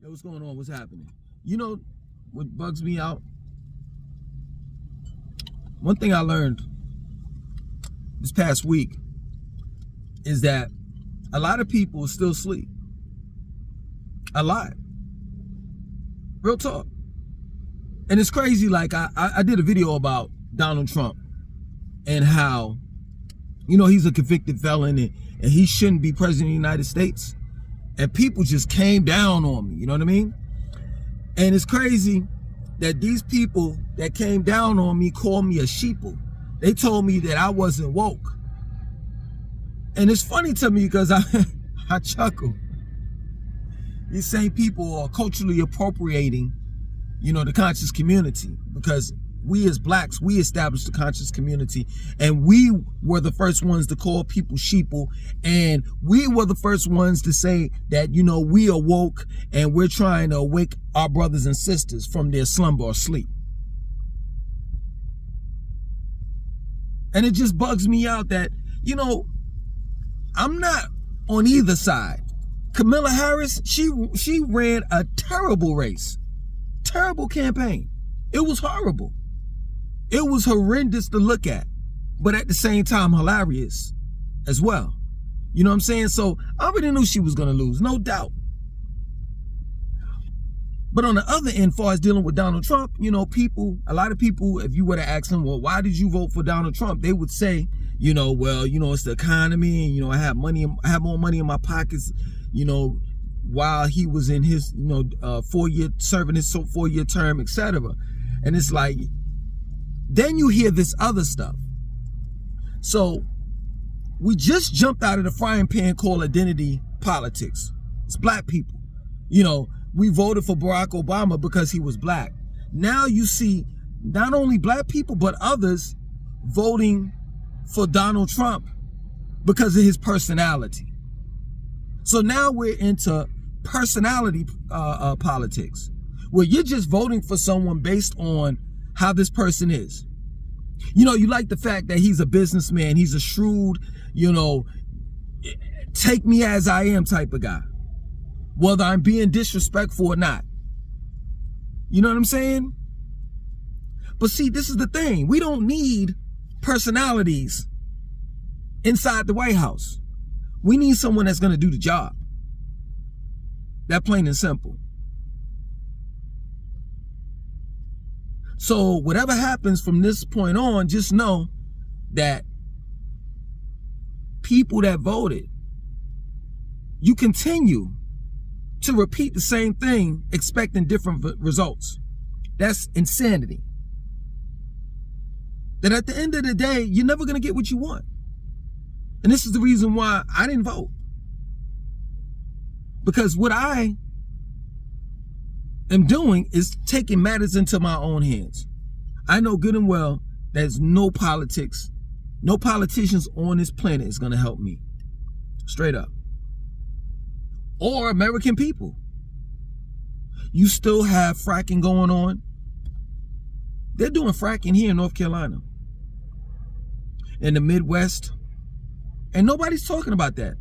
Yo, what's going on? What's happening? You know what bugs me out? One thing I learned this past week is that a lot of people still sleep. A lot. Real talk. And it's crazy, like I did a video about Donald Trump and how, he's a convicted felon and he shouldn't be president of the United States. And people just came down on me, you know what I mean? And it's crazy that these people that came down on me called me a sheeple. They told me that I wasn't woke. And it's funny to me because I chuckle. These same people are culturally appropriating, the conscious community, because we as blacks, we established the conscious community, and we were the first ones to call people sheeple, and we were the first ones to say that, we are woke and we're trying to awake our brothers and sisters from their slumber or sleep. And it just bugs me out that, I'm not on either side. Kamala Harris, she ran a terrible race, terrible campaign. It was horrible. It was horrendous to look at, but at the same time, hilarious as well. You know what I'm saying? So I already knew she was going to lose, no doubt. But on the other end, far as dealing with Donald Trump, a lot of people, if you were to ask them, well, why did you vote for Donald Trump? They would say, it's the economy, and I have more money in my pockets, while he was in his, serving his 4-year term, etc. And it's like, then you hear this other stuff. So we just jumped out of the frying pan called identity politics. It's black people. We voted for Barack Obama because he was black. Now you see not only black people, but others voting for Donald Trump because of his personality. So now we're into personality politics, where you're just voting for someone based on how this person is. You like the fact that he's a businessman, he's a shrewd, take me as I am type of guy, whether I'm being disrespectful or not. You know what I'm saying? But see, this is the thing. We don't need personalities inside the White House. We need someone that's going to do the job. That plain and simple. So whatever happens from this point on, just know that people that voted, you continue to repeat the same thing, expecting different results. That's insanity. That at the end of the day, you're never going to get what you want. And this is the reason why I didn't vote. Because what I am doing is taking matters into my own hands. I know good and well there's no politics, no politicians on this planet is going to help me. Straight up. Or American people. You still have fracking going on. They're doing fracking here in North Carolina, in the Midwest, and nobody's talking about that.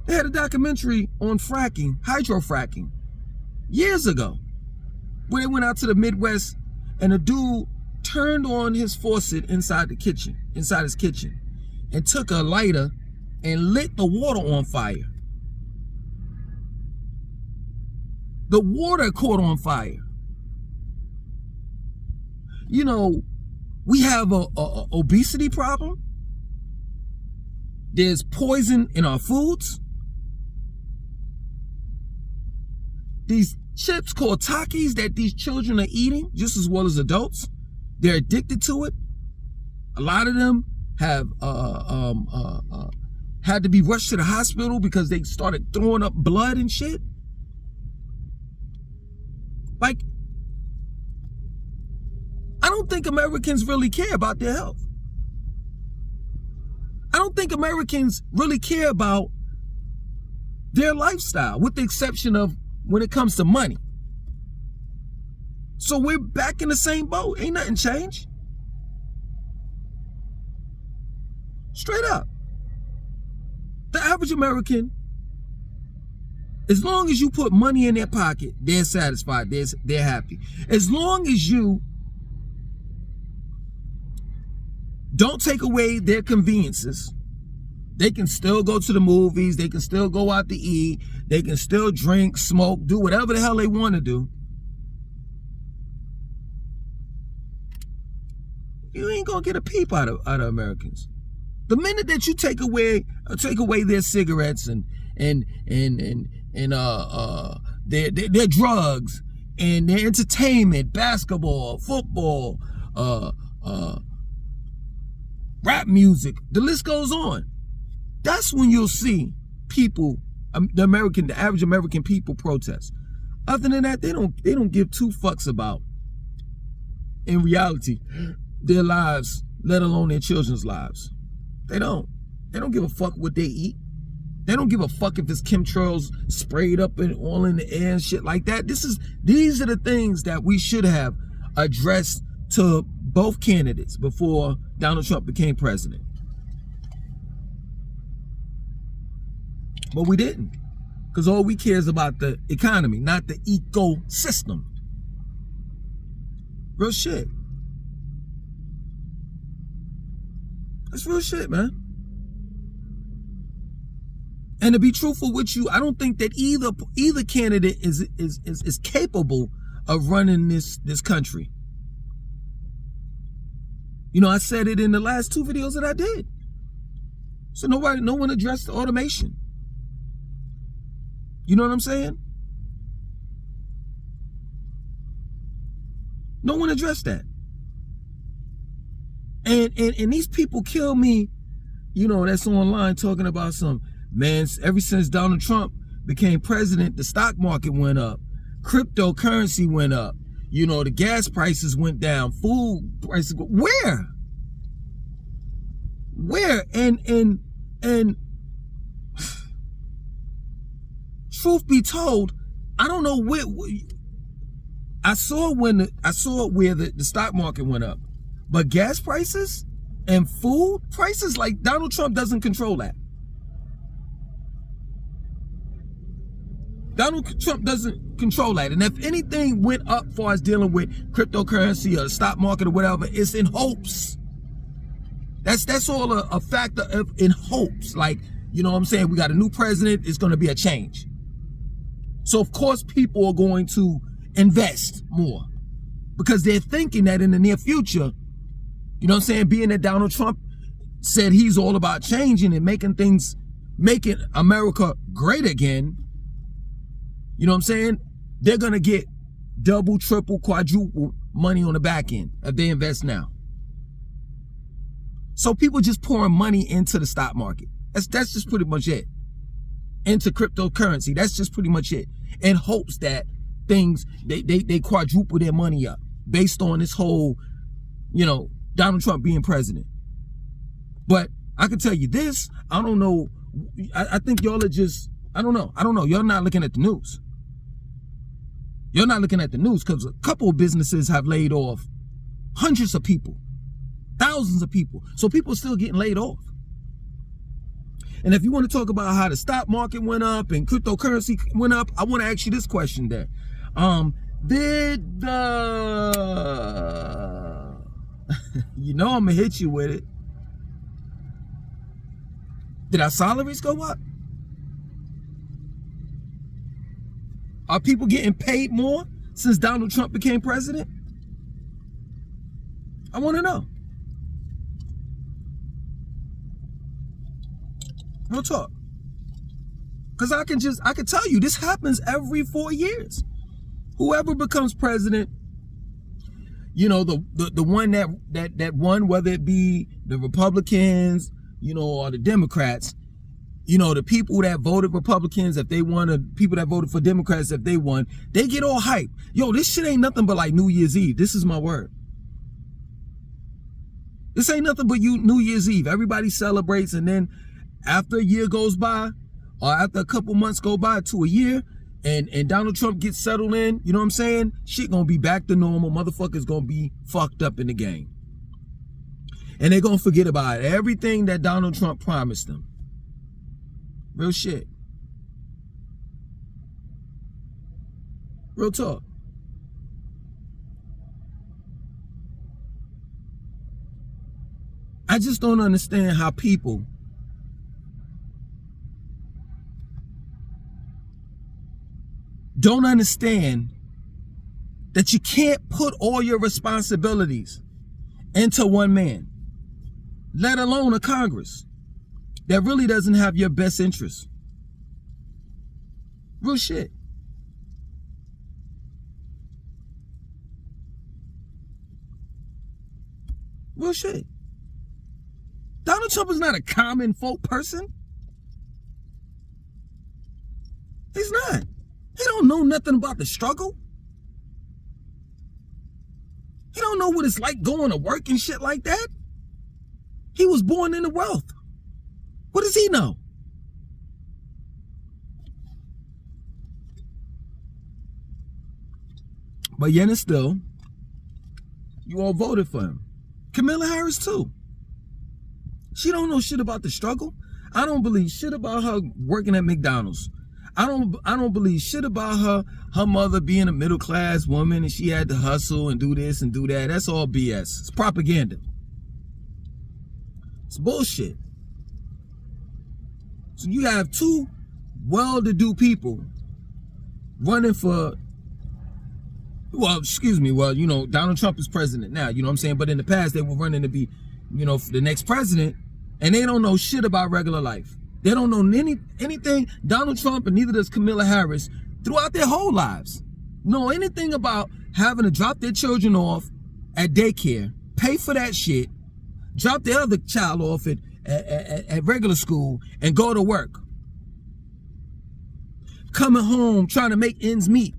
They had a documentary on fracking, hydrofracking, years ago, where they went out to the Midwest and a dude turned on his faucet inside his kitchen, and took a lighter and lit the water on fire. The water caught on fire. We have a obesity problem. There's poison in our foods. These chips called Takis that these children are eating, just as well as adults, they're addicted to it. A lot of them have had to be rushed to the hospital because they started throwing up blood and shit. Like, I don't think Americans really care about their health. I don't think Americans really care about their lifestyle, with the exception of when it comes to money. So we're back in the same boat. Ain't nothing changed. Straight up. The average American As long as you put money in their pocket, they're satisfied, they're happy. As long as you don't take away their conveniences, they can still go to the movies, they can still go out to eat, they can still drink, smoke, do whatever the hell they want to do. You ain't gonna get a peep out of Americans. The minute that you take away their cigarettes and their drugs and their entertainment, basketball, football, rap music, the list goes on. That's when you'll see people, the average American people protest. Other than that, they don't give two fucks about, in reality, their lives, let alone their children's lives. They don't give a fuck what they eat. They don't give a fuck if it's chemtrails sprayed up and all in the air and shit like that. These are the things that we should have addressed to both candidates before Donald Trump became president. But we didn't. Because all we care is about the economy, not the ecosystem. Real shit. That's real shit, man. And to be truthful with you, I don't think that either candidate is capable of running this country. You know, I said it in the last two videos that I did. So no one addressed the automation. You know what I'm saying? No one addressed that. And these people kill me, you know, that's online talking about some, man, ever since Donald Trump became president, the stock market went up. Cryptocurrency went up. You know, the gas prices went down. Food prices, where? And truth be told, I don't know where. I saw where the stock market went up, but gas prices and food prices, like, Donald Trump doesn't control that. Donald Trump doesn't control that. And if anything went up far as dealing with cryptocurrency or the stock market or whatever, it's in hopes. That's all a factor of in hopes. Like, you know what I'm saying? We got a new president, it's going to be a change. So of course people are going to invest more because they're thinking that in the near future, you know what I'm saying, being that Donald Trump said he's all about changing and making America great again, you know what I'm saying, they're going to get double, triple, quadruple money on the back end if they invest now. So people just pouring money into the stock market. That's just pretty much it. Into cryptocurrency. That's just pretty much it. In hopes that things, they quadruple their money up based on this whole, you know, Donald Trump being president. But I can tell you this, I don't know. I think y'all are just, I don't know. Y'all not looking at the news. You're not looking at the news because a couple of businesses have laid off hundreds of people, thousands of people. So people are still getting laid off. And if you want to talk about how the stock market went up and cryptocurrency went up, I want to ask you this question there. Did the, you know I'm going to hit you with it. Did our salaries go up? Are people getting paid more since Donald Trump became president? I want to know. Real talk. Because I can tell you, this happens every 4 years. Whoever becomes president, you know, the one that won, whether it be the Republicans, you know, or the Democrats, you know, the people that voted Republicans, if they won, or people that voted for Democrats, if they won, they get all hyped. Yo, this shit ain't nothing but like New Year's Eve. This is my word. This ain't nothing but New Year's Eve. Everybody celebrates, and then after a year goes by, or after a couple months go by to a year, and Donald Trump gets settled in, you know what I'm saying? Shit gonna be back to normal. Motherfuckers gonna be fucked up in the game. And they're gonna forget about everything that Donald Trump promised them. Real shit. Real talk. I just don't understand how people don't understand that you can't put all your responsibilities into one man, let alone a Congress that really doesn't have your best interests. Real shit. Real shit. Donald Trump is not a common folk person. He's not. He don't know nothing about the struggle. He don't know what it's like going to work and shit like that. He was born into wealth. What does he know? But yet and still, you all voted for him. Kamala Harris too. She don't know shit about the struggle. I don't believe shit about her working at McDonald's. I don't believe shit about her mother being a middle class woman and she had to hustle and do this and do that. That's all BS. It's propaganda. It's bullshit. So you have two well-to-do people running for, well, excuse me, well, you know, Donald Trump is president now, you know what I'm saying? But in the past, they were running to be, you know, the next president, and they don't know shit about regular life. They don't know anything. Donald Trump and neither does Kamala Harris throughout their whole lives know anything about having to drop their children off at daycare, pay for that shit, drop their other child off at regular school, and go to work. Coming home, trying to make ends meet.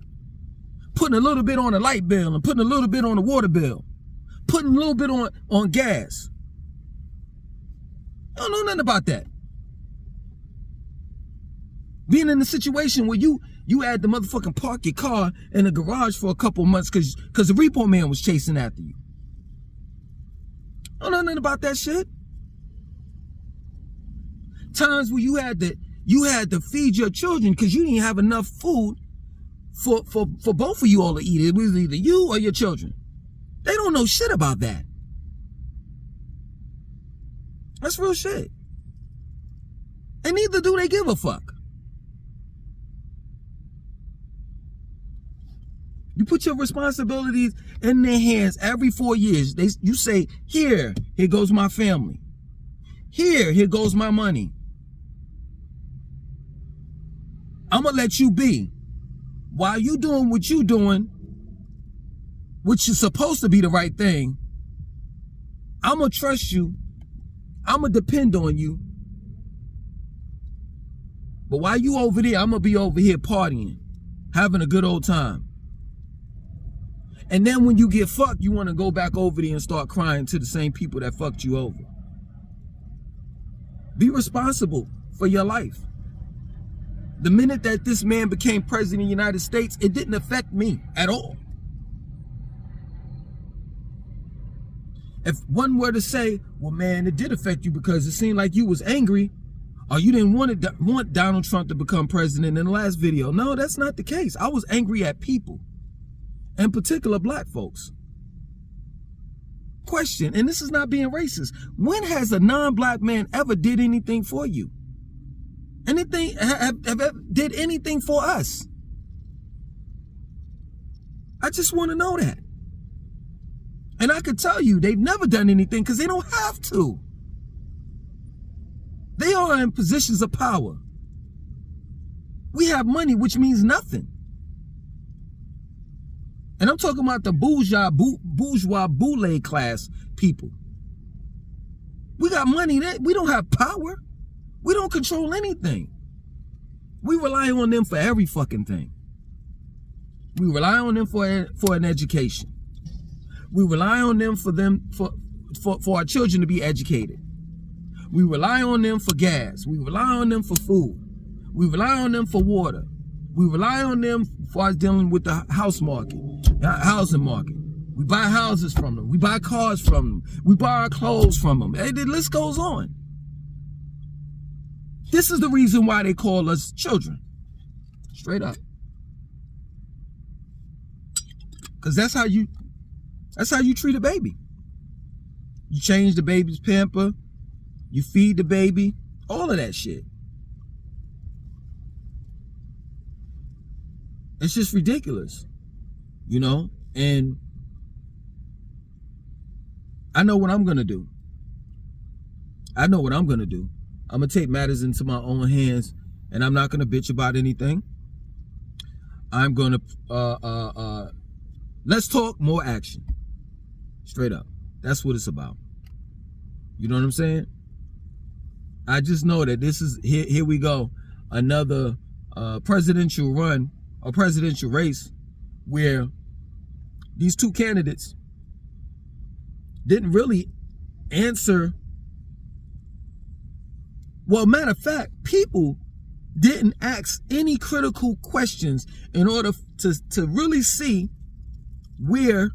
Putting a little bit on the light bill and putting a little bit on the water bill. Putting a little bit on gas. I don't know nothing about that. Being in a situation where you had to motherfucking park your car in the garage for a couple months because the repo man was chasing after you. I don't know nothing about that shit. Times where you had to feed your children because you didn't have enough food for both of you all to eat. It was either you or your children. They don't know shit about that. That's real shit. And neither do they give a fuck. You put your responsibilities in their hands every 4 years. You say, here goes my family. Here goes my money. I'm going to let you be. While you doing what you doing, which is supposed to be the right thing, I'm going to trust you. I'm going to depend on you. But while you over there, I'm going to be over here partying, having a good old time. And then when you get fucked, you want to go back over there and start crying to the same people that fucked you over. Be responsible for your life. The minute that this man became president of the United States, it didn't affect me at all. If one were to say, well, man, it did affect you because it seemed like you was angry or you didn't want Donald Trump to become president in the last video. No, that's not the case. I was angry at people, in particular black folks. Question, and this is not being racist, when has a non-black man ever did anything for you? Anything, did anything for us? I just want to know that. And I could tell you they've never done anything because they don't have to. They are in positions of power. We have money, which means nothing. And I'm talking about the bourgeois boule class people. We got money, we don't have power. We don't control anything. We rely on them for every fucking thing. We rely on them for an education. We rely on them for our children to be educated. We rely on them for gas. We rely on them for food. We rely on them for water. We rely on them for us dealing with the housing market. We buy houses from them. We buy cars from them. We buy our clothes from them. And the list goes on. This is the reason why they call us children. Straight up. Because that's how you treat a baby. You change the baby's pamper, you feed the baby, all of that shit. It's just ridiculous, you know? And I know what I'm going to do. I'm going to take matters into my own hands, and I'm not going to bitch about anything. I'm going to, let's talk, more action. Straight up. That's what it's about. You know what I'm saying? I just know that this is, here we go, another presidential run, a presidential race where these two candidates didn't really answer. Well, matter of fact, people didn't ask any critical questions in order to really see where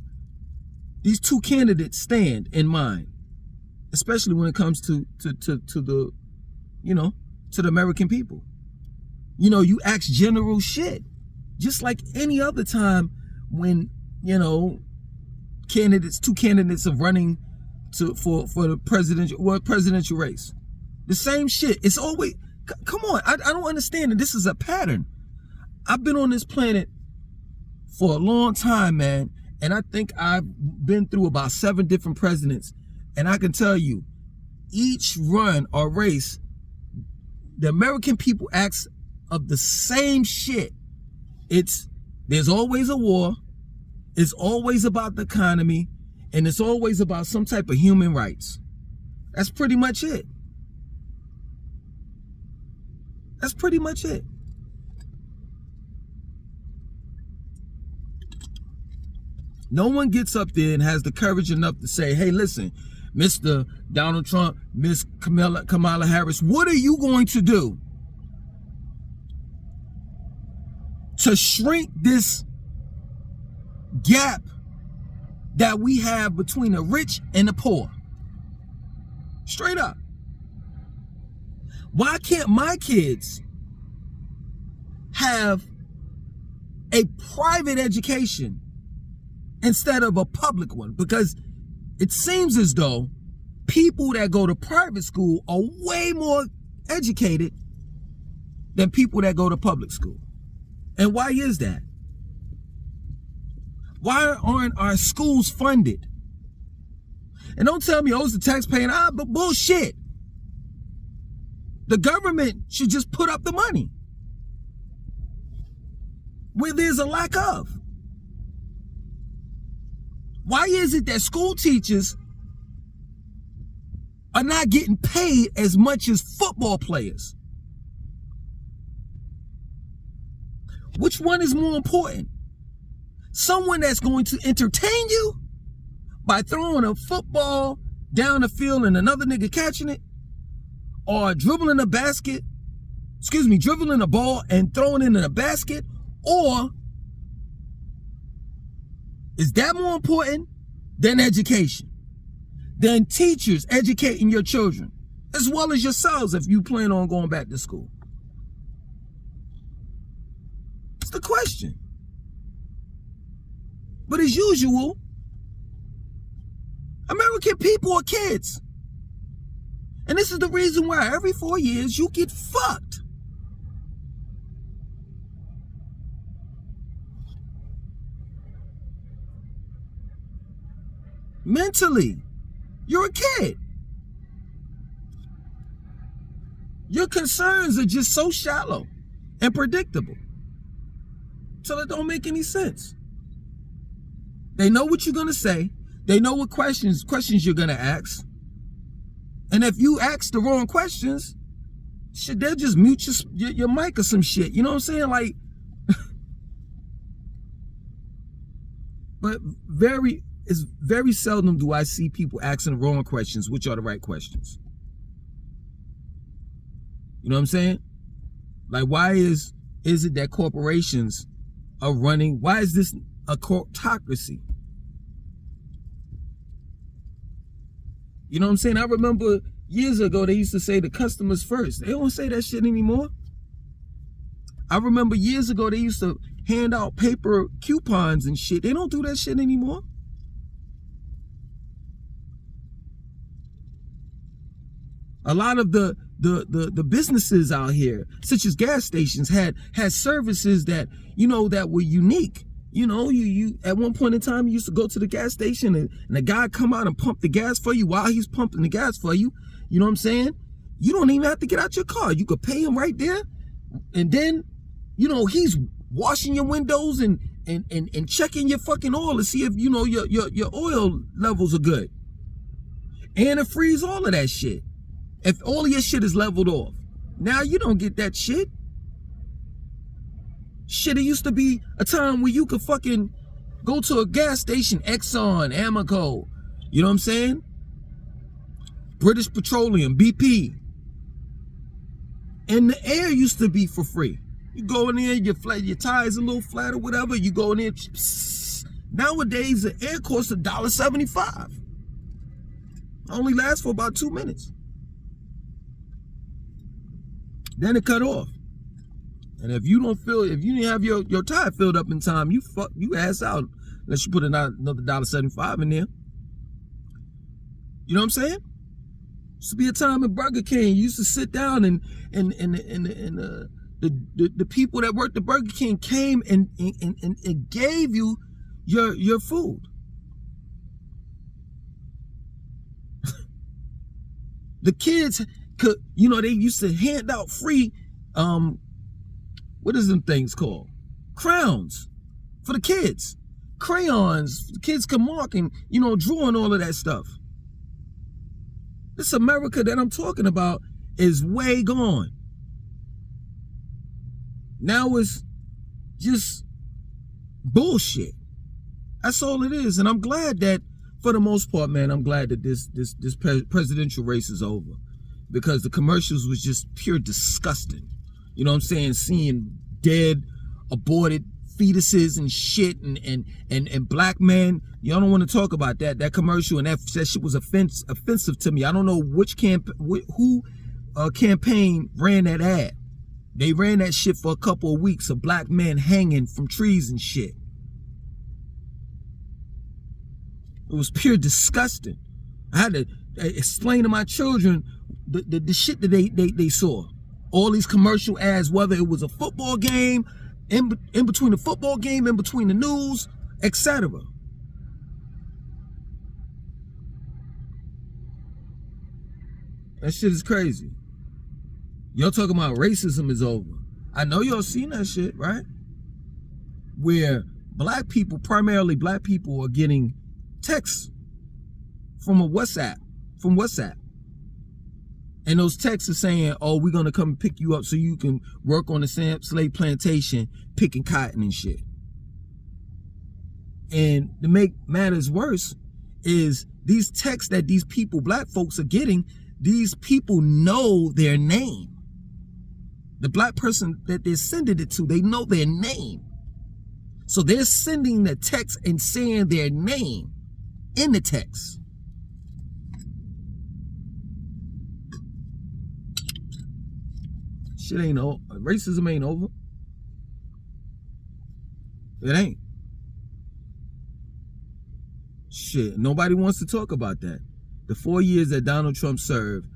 these two candidates stand in mind, especially when it comes to the, you know, to the American people. You know, you ask general shit, just like any other time when, you know, two candidates are running for the presidential race. The same shit. It's always, come on, I don't understand that this is a pattern. I've been on this planet for a long time, man, and I think I've been through about 7 different presidents, and I can tell you, each run or race, the American people ask of the same shit. There's always a war, it's always about the economy, and it's always about some type of human rights. That's pretty much it. That's pretty much it. No one gets up there and has the courage enough to say, hey, listen, Mr. Donald Trump, Miss Kamala Harris, what are you going to do to shrink this gap that we have between the rich and the poor? Straight up. Why can't my kids have a private education instead of a public one? Because it seems as though people that go to private school are way more educated than people that go to public school. And why is that? Why aren't our schools funded? And don't tell me, oh, it's the taxpayer. But bullshit. The government should just put up the money where there's a lack of. Why is it that school teachers are not getting paid as much as football players? Which one is more important? Someone that's going to entertain you by throwing a football down the field and another nigga catching it? Or dribbling a ball and throwing it in a basket? Or is that more important than education? Than teachers educating your children, as well as yourselves if you plan on going back to school? It's the question. But as usual, American people are kids. And this is the reason why every 4 years you get fucked. Mentally, you're a kid. Your concerns are just so shallow and predictable till it don't make any sense. They know what you're gonna say. They know what questions you're gonna ask. And if you ask the wrong questions, shit, they'll just mute your mic or some shit. You know what I'm saying? Like, but it's very seldom do I see people asking the wrong questions, which are the right questions. You know what I'm saying? Like, why is it that corporations are running? Why is this a corptocracy? You know what I'm saying? I remember years ago, they used to say the customers first. They don't say that shit anymore. I remember years ago, they used to hand out paper coupons and shit. They don't do that shit anymore. A lot of the businesses out here, such as gas stations, had services that, you know, that were unique. You know, you at one point in time, you used to go to the gas station and the guy come out and pump the gas for you while he's pumping the gas for you. You know what I'm saying? You don't even have to get out your car. You could pay him right there. And then, you know, he's washing your windows and checking your fucking oil to see if, you know, your oil levels are good. And it frees all of that shit. If all of your shit is leveled off. Now you don't get that shit. Shit, it used to be a time where you could fucking go to a gas station, Exxon, Amoco, you know what I'm saying? British Petroleum, BP. And the air used to be for free. You go in there, your tires a little flat or whatever, you go in there, psst. Nowadays the air costs $1.75. Only lasts for about 2 minutes. Then it cut off. And if you didn't have your tire filled up in time, you ass out unless you put another $1.75 in there. You know what I'm saying? Used to be a time in Burger King. You used to sit down and the people that worked at Burger King came and gave you your food. The kids could, you know, they used to hand out free, what is them things called? Crowns for the kids. Crayons, the kids can mark and, you know, draw and all of that stuff. This America that I'm talking about is way gone. Now it's just bullshit. That's all it is. And I'm glad that, for the most part, man, I'm glad that this presidential race is over. Because the commercials was just pure disgusting. You know what I'm saying? Seeing dead, aborted fetuses and shit and black men. Y'all don't want to talk about that. That commercial and that shit was offensive to me. I don't know who campaign ran that ad. They ran that shit for a couple of weeks of black men hanging from trees and shit. It was pure disgusting. I had to explain to my children the shit that they saw. All these commercial ads, whether it was a football game, in between the football game, in between the news, etc. That shit is crazy. Y'all talking about racism is over. I know y'all seen that shit, right? Where black people, primarily black people, are getting texts from WhatsApp. And those texts are saying, oh, we're going to come pick you up so you can work on the slave plantation picking cotton and shit. And to make matters worse is these texts that these people, black folks, are getting, these people know their name. The black person that they're sending it to, they know their name. So they're sending the text and saying their name in the text. Shit ain't over. Racism ain't over. It ain't. Shit, nobody wants to talk about that. The 4 years that Donald Trump served,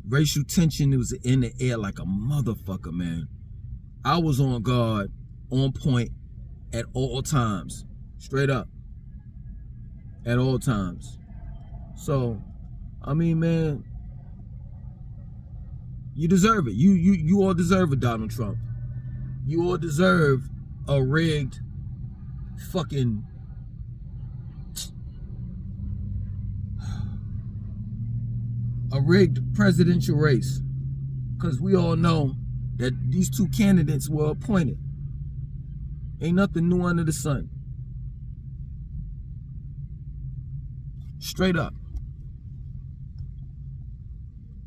racial tension was in the air like a motherfucker, man. I was on guard, on point, at all times. Straight up. At all times. So, I mean, man, you deserve it. You all deserve it, Donald Trump. You all deserve a rigged fucking presidential race. Because we all know that these two candidates were appointed. Ain't nothing new under the sun. Straight up.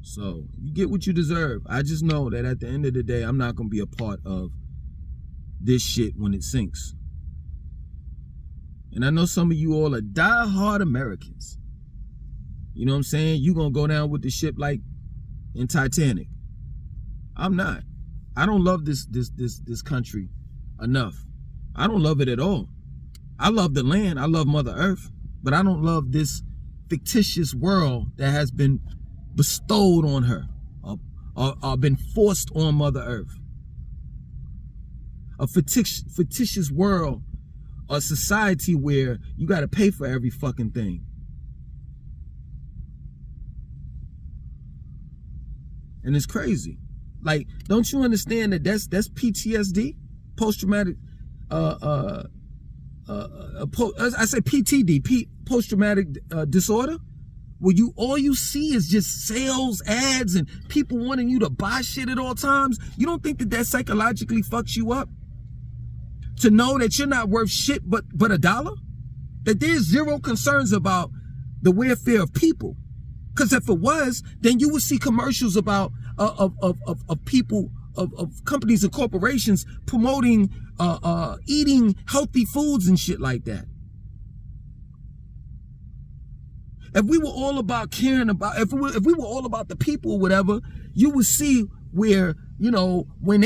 So, you get what you deserve. I just know that at the end of the day, I'm not going to be a part of this shit when it sinks. And I know some of you all are die-hard Americans. You know what I'm saying? You going to go down with the ship like in Titanic. I'm not. I don't love this country enough I don't love it at all. I love the land. I love Mother Earth. But I don't love this fictitious world that has been bestowed on her or been forced on Mother Earth. A fictitious world, a society where you got to pay for every fucking thing. And it's crazy. Like, don't you understand that that's PTSD? Post-traumatic, I say PTD, post-traumatic disorder, where all you see is just sales ads and people wanting you to buy shit at all times. You don't think that psychologically fucks you up? To know that you're not worth shit but $1? That there's zero concerns about the welfare of people. Because if it was, then you would see commercials about of people, of companies and corporations promoting eating healthy foods and shit like that. If we were all about caring about, if we were all about the people or whatever, you would see where, you know, when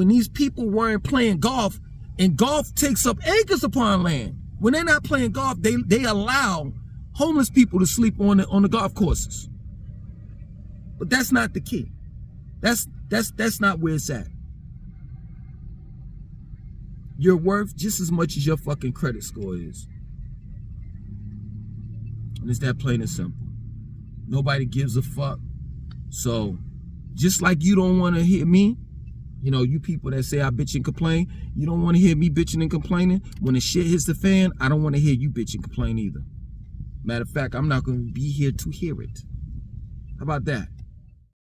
these people weren't playing golf, and golf takes up acres upon land. When they're not playing golf, they allow homeless people to sleep on the golf courses. But that's not the key. That's not where it's at. You're worth just as much as your fucking credit score is. And it's that plain and simple. Nobody gives a fuck. So, just like you don't want to hear me, you know, you people that say I bitch and complain, you don't want to hear me bitching and complaining. When the shit hits the fan, I don't want to hear you bitch and complain either. Matter of fact, I'm not going to be here to hear it. How about that?